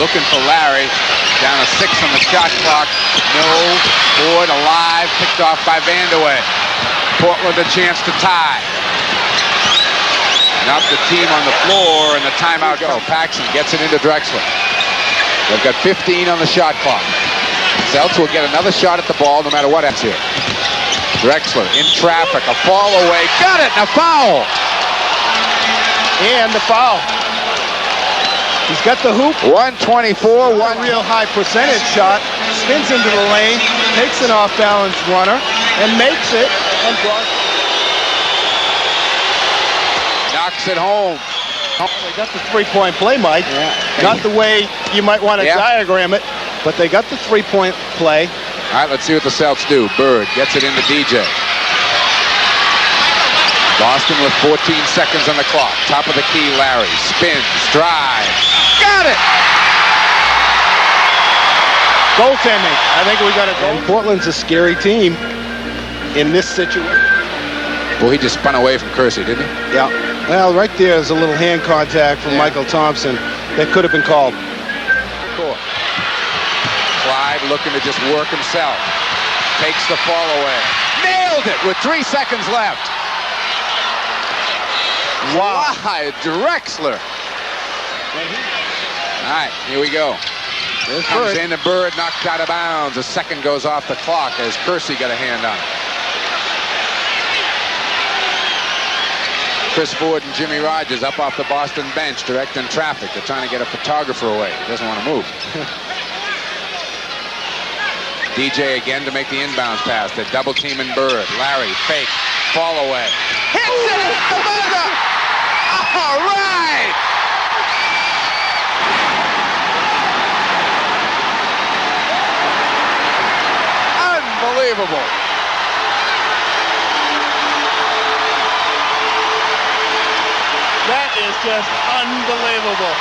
looking for Larry. Down to 6 on the shot clock. No. Ford alive. Picked off by Vandeweghe. Portland a chance to tie. Not the team on the floor, and the timeout go. Paxson gets it into Drexler. They've got 15 on the shot clock. Celtics will get another shot at the ball no matter what happens here. Drexler in traffic, a fall away, got it, and a foul. And the foul. He's got the hoop. 124, one real high percentage shot. Spins into the lane, takes an off-balance runner, and makes it. And knocks it home. They got the three-point play, Mike. Yeah. Not the way you might want to diagram it, but they got the three-point play. All right, let's see what the Celtics do. Bird gets it into DJ. Boston with 14 seconds on the clock. Top of the key, Larry. Spins, drives. Got it! Goaltending. I think we got a goal. Portland's a scary team in this situation. Well, he just spun away from Kersey, didn't he? Yeah. Well, right there is a little hand contact from Michael Thompson that could have been called. Cool. Clyde looking to just work himself. Takes the fall away. Nailed it with 3 seconds left. Wow. Clyde Drexler. All right, here we go. Comes in, the Bird knocked out of bounds. A second goes off the clock as Kersey got a hand on it. Chris Ford and Jimmy Rogers up off the Boston bench, directing traffic. They're trying to get a photographer away. He doesn't want to move. DJ again to make the inbounds pass. They're double teaming Bird. Larry, fake, fall away. Hits it at the buzzer! All right! Unbelievable. That is just unbelievable.